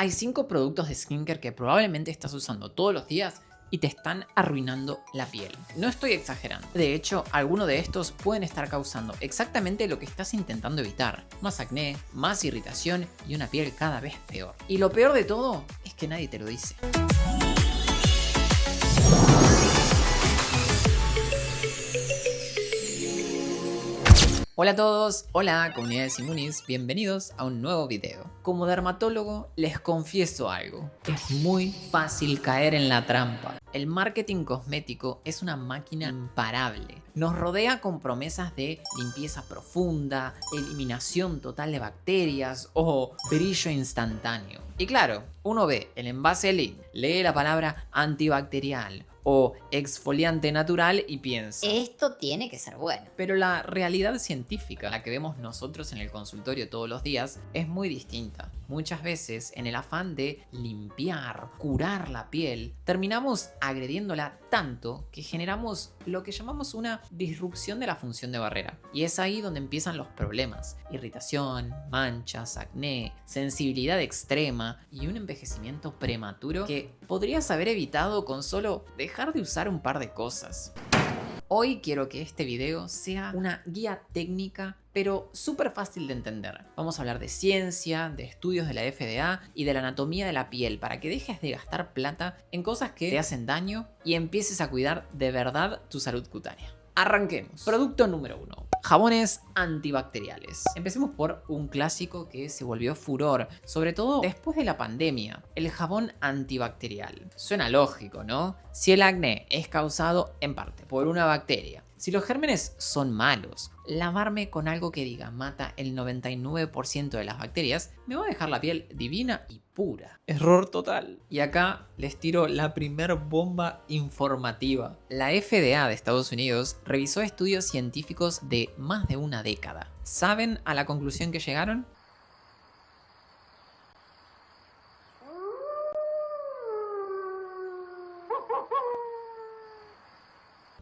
Hay 5 productos de skincare que probablemente estás usando todos los días y te están arruinando la piel. No estoy exagerando. De hecho, algunos de estos pueden estar causando exactamente lo que estás intentando evitar. Más acné, más irritación y una piel cada vez peor. Y lo peor de todo es que nadie te lo dice. Hola a todos, hola comunidad de Simunis, bienvenidos a un nuevo video. Como dermatólogo les confieso algo, es muy fácil caer en la trampa. El marketing cosmético es una máquina imparable. Nos rodea con promesas de limpieza profunda, eliminación total de bacterias o brillo instantáneo. Y claro, uno ve el envase link, lee la palabra antibacterial o exfoliante natural y piensa: esto tiene que ser bueno. Pero la realidad científica, la que vemos nosotros en el consultorio todos los días, es muy distinta. Muchas veces, en el afán de limpiar, curar la piel, terminamos agrediéndola tanto que generamos lo que llamamos una disrupción de la función de barrera. Y es ahí donde empiezan los problemas: irritación, manchas, acné, sensibilidad extrema y un envejecimiento prematuro que podrías haber evitado con solo dejar de usar un par de cosas. Hoy quiero que este video sea una guía técnica, pero súper fácil de entender. Vamos a hablar de ciencia, de estudios de la FDA y de la anatomía de la piel para que dejes de gastar plata en cosas que te hacen daño y empieces a cuidar de verdad tu salud cutánea. Arranquemos. Producto número 1. Jabones antibacteriales. Empecemos por un clásico que se volvió furor, sobre todo después de la pandemia: el jabón antibacterial. Suena lógico, ¿no? Si el acné es causado en parte por una bacteria, si los gérmenes son malos, lavarme con algo que diga mata el 99% de las bacterias me va a dejar la piel divina y pura. Error total. Y acá les tiro la primer bomba informativa. La FDA de Estados Unidos revisó estudios científicos de más de una década. ¿Saben a la conclusión que llegaron?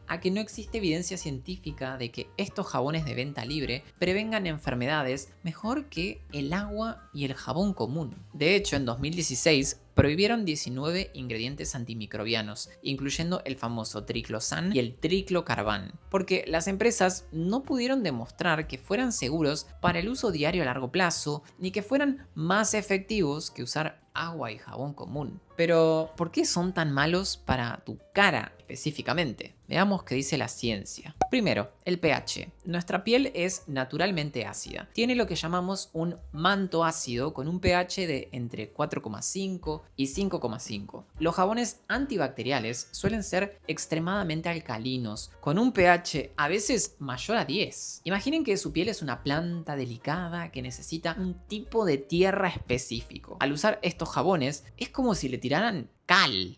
A que no existe evidencia científica de que estos jabones de venta libre prevengan enfermedades mejor que el agua y el jabón común. De hecho, en 2016 prohibieron 19 ingredientes antimicrobianos, incluyendo el famoso triclosan y el triclocarban, porque las empresas no pudieron demostrar que fueran seguros para el uso diario a largo plazo, ni que fueran más efectivos que usar agua y jabón común. Pero, ¿por qué son tan malos para tu cara específicamente? Veamos qué dice la ciencia. Primero, el pH. Nuestra piel es naturalmente ácida. Tiene lo que llamamos un manto ácido con un pH de entre 4,5 y 5,5. Los jabones antibacteriales suelen ser extremadamente alcalinos, con un pH a veces mayor a 10. Imaginen que su piel es una planta delicada que necesita un tipo de tierra específico. Al usar estos jabones es como si le tiraran cal.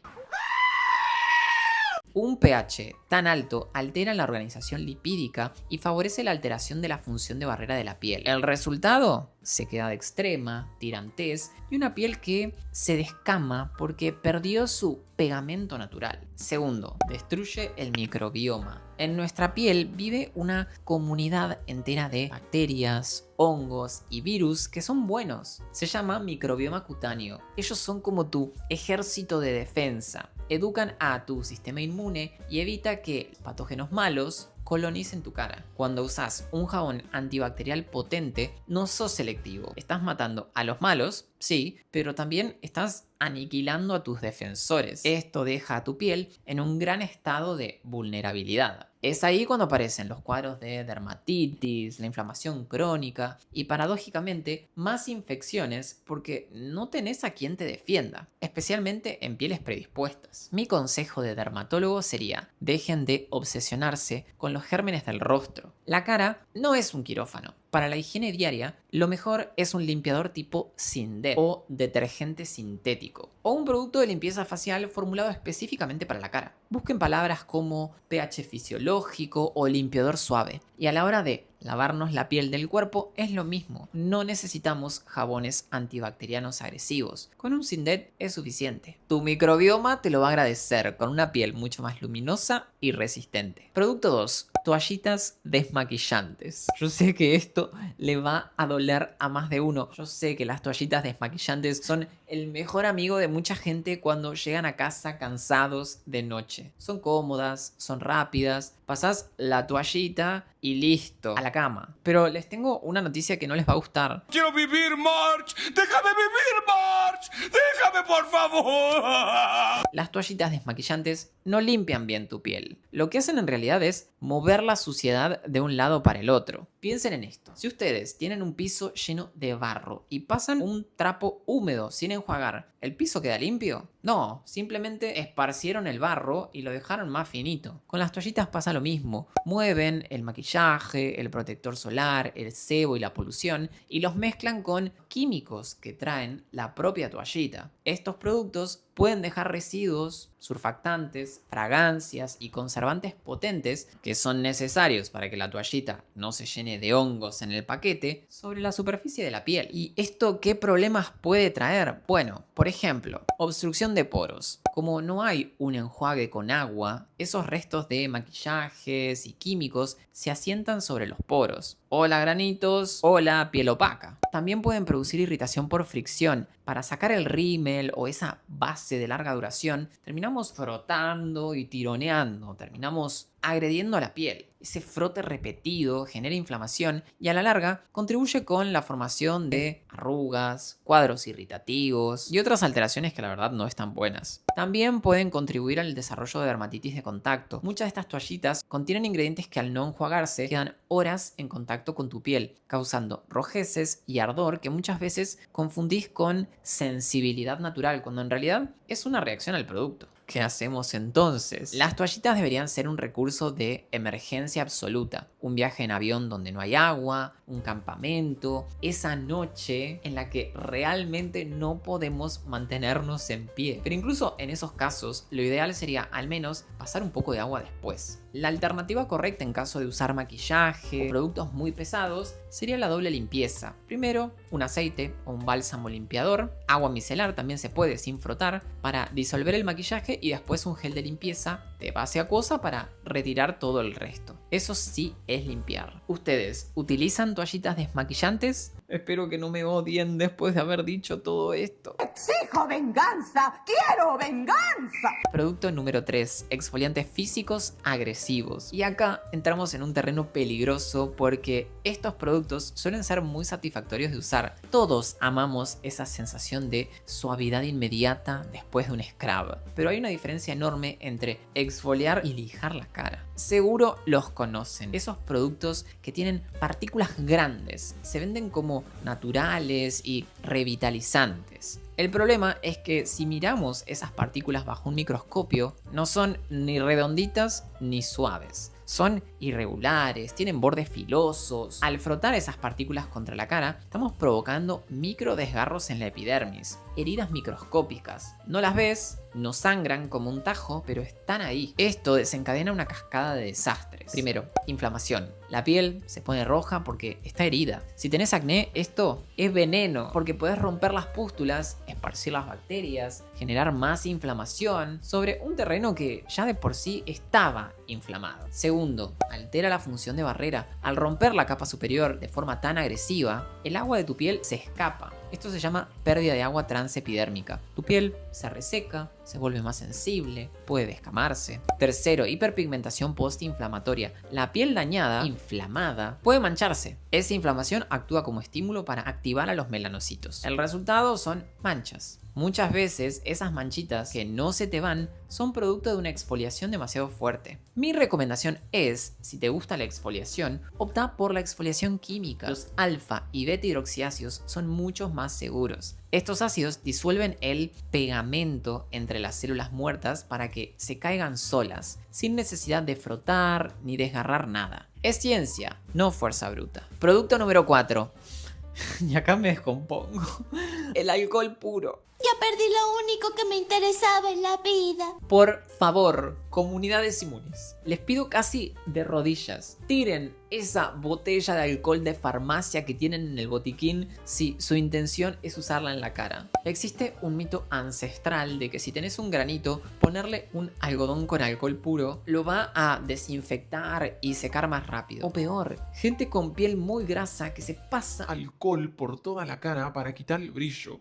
Un pH tan alto altera la organización lipídica y favorece la alteración de la función de barrera de la piel. El resultado: sequedad extrema, tirantez y una piel que se descama porque perdió su pegamento natural. Segundo, destruye el microbioma. En nuestra piel vive una comunidad entera de bacterias, hongos y virus que son buenos. Se llama microbioma cutáneo. Ellos son como tu ejército de defensa. Educan a tu sistema inmune y evita que patógenos malos colonicen tu cara. Cuando usas un jabón antibacterial potente, no sos selectivo. Estás matando a los malos, sí, pero también estás aniquilando a tus defensores. Esto deja a tu piel en un gran estado de vulnerabilidad. Es ahí cuando aparecen los cuadros de dermatitis, la inflamación crónica y, paradójicamente, más infecciones porque no tenés a quien te defienda, especialmente en pieles predispuestas. Mi consejo de dermatólogo sería: dejen de obsesionarse con los gérmenes del rostro. La cara no es un quirófano. Para la higiene diaria, lo mejor es un limpiador tipo Sindep o detergente sintético, o un producto de limpieza facial formulado específicamente para la cara. Busquen palabras como pH fisiológico o limpiador suave. Y a la hora de lavarnos la piel del cuerpo es lo mismo. No necesitamos jabones antibacterianos agresivos. Con un Sindep es suficiente. Tu microbioma te lo va a agradecer con una piel mucho más luminosa y resistente. Producto 2. Toallitas desmaquillantes. Yo sé que esto le va a doler a más de uno. Yo sé que las toallitas desmaquillantes son el mejor amigo de mucha gente cuando llegan a casa cansados de noche. Son cómodas, son rápidas, pasás la toallita y listo, a la cama. Pero les tengo una noticia que no les va a gustar. ¡Quiero vivir, Marge! ¡Déjame vivir, Marge! ¡Déjame, por favor! Las toallitas desmaquillantes no limpian bien tu piel. Lo que hacen en realidad es mover la suciedad de un lado para el otro. Piensen en esto. Si ustedes tienen un piso lleno de barro y pasan un trapo húmedo sin enjuagar, ¿el piso queda limpio? No, simplemente esparcieron el barro y lo dejaron más finito. Con las toallitas pasa lo mismo. Mueven el maquillaje, el protector solar, el sebo y la polución y los mezclan con químicos que traen la propia toallita. Estos productos pueden dejar residuos, surfactantes, fragancias y conservantes potentes que son necesarios para que la toallita no se llene de hongos en el paquete sobre la superficie de la piel. ¿Y esto qué problemas puede traer? Bueno, por ejemplo, obstrucción de poros. Como no hay un enjuague con agua, esos restos de maquillajes y químicos se asientan sobre los poros. Hola granitos, hola piel opaca. También pueden producir irritación por fricción. Para sacar el rímel o esa base de larga duración, terminamos frotando y tironeando, terminamos agrediendo a la piel. Ese frote repetido genera inflamación y a la larga contribuye con la formación de arrugas, cuadros irritativos y otras alteraciones que la verdad no están buenas. También pueden contribuir al desarrollo de dermatitis de contacto. Muchas de estas toallitas contienen ingredientes que al no enjuagarse quedan horas en contacto con tu piel, causando rojeces y ardor que muchas veces confundís con sensibilidad natural, cuando en realidad es una reacción al producto. ¿Qué hacemos entonces? Las toallitas deberían ser un recurso de emergencia absoluta. Un viaje en avión donde no hay agua, un campamento, esa noche en la que realmente no podemos mantenernos en pie. Pero incluso en esos casos, lo ideal sería al menos pasar un poco de agua después. La alternativa correcta en caso de usar maquillaje o productos muy pesados sería la doble limpieza. Primero, un aceite o un bálsamo limpiador, agua micelar también se puede sin frotar, para disolver el maquillaje y después un gel de limpieza de base acuosa para retirar todo el resto. Eso sí es limpiar. ¿Ustedes utilizan toallitas desmaquillantes? Espero que no me odien después de haber dicho todo esto. ¡Exijo venganza! ¡Quiero venganza! Producto número 3. Exfoliantes físicos agresivos. Y acá entramos en un terreno peligroso porque estos productos suelen ser muy satisfactorios de usar. Todos amamos esa sensación de suavidad inmediata después de un scrub. Pero hay una diferencia enorme entre exfoliar y lijar la cara. Seguro los conocen. Esos productos que tienen partículas grandes. Se venden como naturales y revitalizantes. El problema es que si miramos esas partículas bajo un microscopio, no son ni redonditas ni suaves. Son irregulares, tienen bordes filosos. Al frotar esas partículas contra la cara, estamos provocando micro desgarros en la epidermis, heridas microscópicas. No las ves, no sangran como un tajo, pero están ahí. Esto desencadena una cascada de desastres. Primero, inflamación. La piel se pone roja porque está herida. Si tenés acné, esto es veneno, porque podés romper las pústulas, esparcir las bacterias, generar más inflamación sobre un terreno que ya de por sí estaba inflamado. Segundo, altera la función de barrera. Al romper la capa superior de forma tan agresiva, el agua de tu piel se escapa. Esto se llama pérdida de agua transepidérmica. Tu piel se reseca, se vuelve más sensible, puede descamarse. Tercero, hiperpigmentación postinflamatoria. La piel dañada, inflamada, puede mancharse. Esa inflamación actúa como estímulo para activar a los melanocitos. El resultado son manchas. Muchas veces esas manchitas que no se te van son producto de una exfoliación demasiado fuerte. Mi recomendación es, si te gusta la exfoliación, opta por la exfoliación química. Los alfa y beta hidroxiáceos son mucho más seguros. Estos ácidos disuelven el pegamento entre las células muertas para que se caigan solas, sin necesidad de frotar ni desgarrar nada. Es ciencia, no fuerza bruta. Producto número 4. Y acá me descompongo. El alcohol puro. Ya perdí lo único que me interesaba en la vida. Por favor, comunidades inmunes, les pido casi de rodillas, tiren esa botella de alcohol de farmacia que tienen en el botiquín si su intención es usarla en la cara. Existe un mito ancestral de que si tenés un granito, ponerle un algodón con alcohol puro lo va a desinfectar y secar más rápido. O peor, gente con piel muy grasa que se pasa Alcohol por toda la cara para quitar el brillo.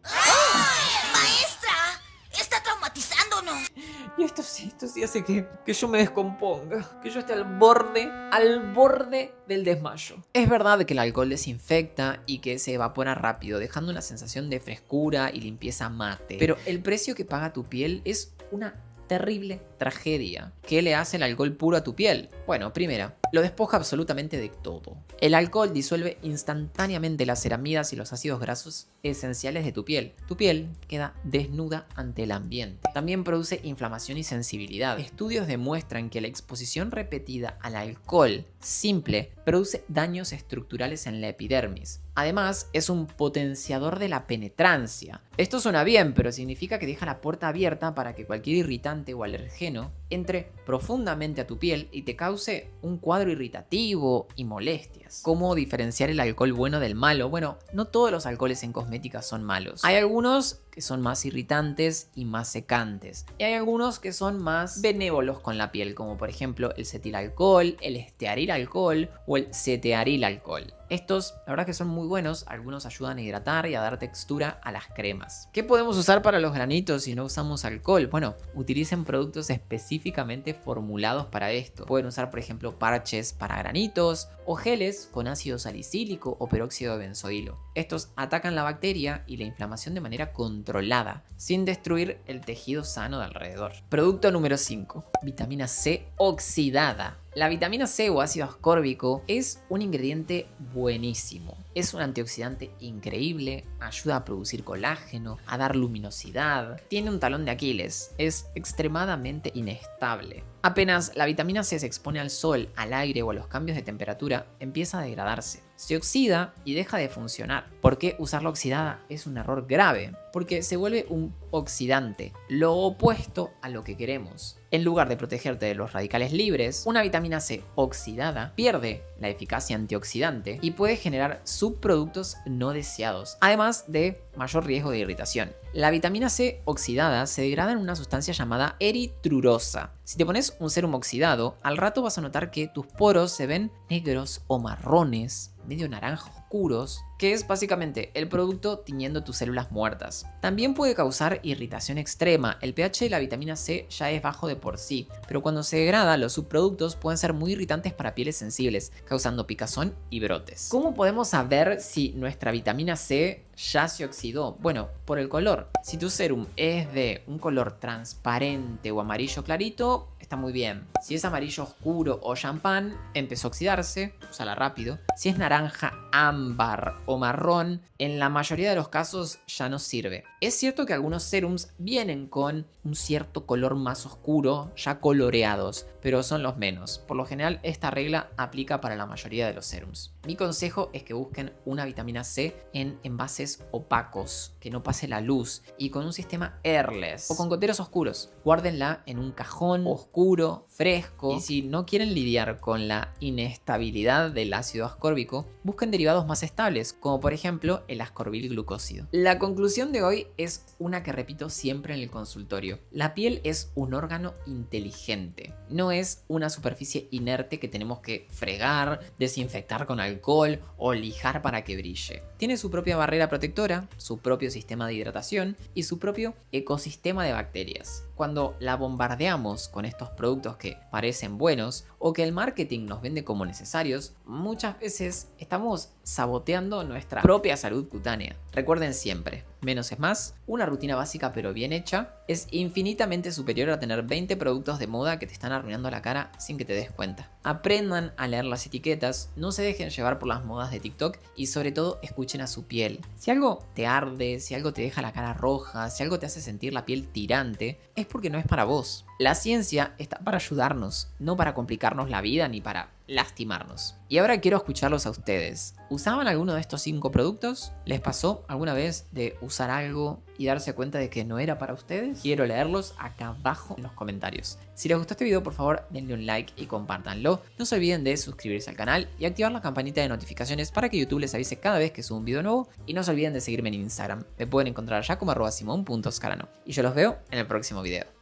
Y esto sí hace que yo me descomponga, que yo esté al borde del desmayo. Es verdad que el alcohol desinfecta y que se evapora rápido, dejando una sensación de frescura y limpieza mate. Pero el precio que paga tu piel es una terrible tragedia. ¿Qué le hace el alcohol puro a tu piel? Bueno, primero, lo despoja absolutamente de todo. El alcohol disuelve instantáneamente las ceramidas y los ácidos grasos esenciales de tu piel. Tu piel queda desnuda ante el ambiente. También produce inflamación y sensibilidad. Estudios demuestran que la exposición repetida al alcohol simple produce daños estructurales en la epidermis. Además, es un potenciador de la penetrancia. Esto suena bien, pero significa que deja la puerta abierta para que cualquier irritante o alergeno entre profundamente a tu piel y te cause un cuadro irritativo y molestias. ¿Cómo diferenciar el alcohol bueno del malo? Bueno, no todos los alcoholes en cosmética son malos. Hay algunos que son más irritantes y más secantes. Y hay algunos que son más benévolos con la piel, como por ejemplo el cetilalcohol, el estearilalcohol o el cetearilalcohol. Estos, la verdad que son muy buenos, algunos ayudan a hidratar y a dar textura a las cremas. ¿Qué podemos usar para los granitos si no usamos alcohol? Bueno, utilicen productos específicamente formulados para esto. Pueden usar, por ejemplo, parches para granitos o geles con ácido salicílico o peróxido de benzoilo. Estos atacan la bacteria y la inflamación de manera controlada, sin destruir el tejido sano de alrededor. Producto número 5. Vitamina C oxidada. La vitamina C o ácido ascórbico es un ingrediente buenísimo. Es un antioxidante increíble, ayuda a producir colágeno, a dar luminosidad. Tiene un talón de Aquiles, es extremadamente inestable. Apenas la vitamina C se expone al sol, al aire o a los cambios de temperatura, empieza a degradarse. Se oxida y deja de funcionar. ¿Por qué usarla oxidada? Es un error grave, porque se vuelve un oxidante, lo opuesto a lo que queremos. En lugar de protegerte de los radicales libres, una vitamina C oxidada pierde la eficacia antioxidante y puede generar subproductos no deseados, además de mayor riesgo de irritación. La vitamina C oxidada se degrada en una sustancia llamada eritrurosa. Si te pones un sérum oxidado, al rato vas a notar que tus poros se ven negros o marrones, medio naranja oscuros, que es básicamente el producto tiñendo tus células muertas. También puede causar irritación extrema. El pH de la vitamina C ya es bajo de por sí, pero cuando se degrada, los subproductos pueden ser muy irritantes para pieles sensibles, causando picazón y brotes. ¿Cómo podemos saber si nuestra vitamina C ya se oxidó? Bueno, por el color. Si tu sérum es de un color transparente o amarillo clarito, está muy bien. Si es amarillo oscuro o champán, empezó a oxidarse, úsala rápido. Si es naranja, ámbar o marrón, en la mayoría de los casos ya no sirve. Es cierto que algunos serums vienen con un cierto color más oscuro, ya coloreados, pero son los menos. Por lo general, esta regla aplica para la mayoría de los serums. Mi consejo es que busquen una vitamina C en envases opacos, que no pase la luz, y con un sistema airless o con goteros oscuros. Guárdenla en un cajón oscuro, fresco, y si no quieren lidiar con la inestabilidad del ácido ascórbico, busquen derivados más estables, como por ejemplo el ascorbil glucósido. La conclusión de hoy es una que repito siempre en el consultorio. La piel es un órgano inteligente, no es una superficie inerte que tenemos que fregar, desinfectar con alcohol o lijar para que brille. Tiene su propia barrera protectora, su propio sistema de hidratación y su propio ecosistema de bacterias. Cuando la bombardeamos con estos productos que parecen buenos o que el marketing nos vende como necesarios, muchas veces estamos saboteando nuestra propia salud cutánea. Recuerden siempre, menos es más, una rutina básica pero bien hecha es infinitamente superior a tener 20 productos de moda que te están arruinando la cara sin que te des cuenta. Aprendan a leer las etiquetas, no se dejen llevar por las modas de TikTok y sobre todo escuchen a su piel. Si algo te arde, si algo te deja la cara roja, si algo te hace sentir la piel tirante, es porque no es para vos. La ciencia está para ayudarnos, no para complicarnos la vida ni para lastimarnos. Y ahora quiero escucharlos a ustedes. ¿Usaban alguno de estos 5 productos? ¿Les pasó alguna vez de usar algo y darse cuenta de que no era para ustedes? Quiero leerlos acá abajo en los comentarios. Si les gustó este video, por favor denle un like y compártanlo. No se olviden de suscribirse al canal y activar la campanita de notificaciones para que YouTube les avise cada vez que subo un video nuevo. Y no se olviden de seguirme en Instagram. Me pueden encontrar allá como @simon.scarano. Y yo los veo en el próximo video.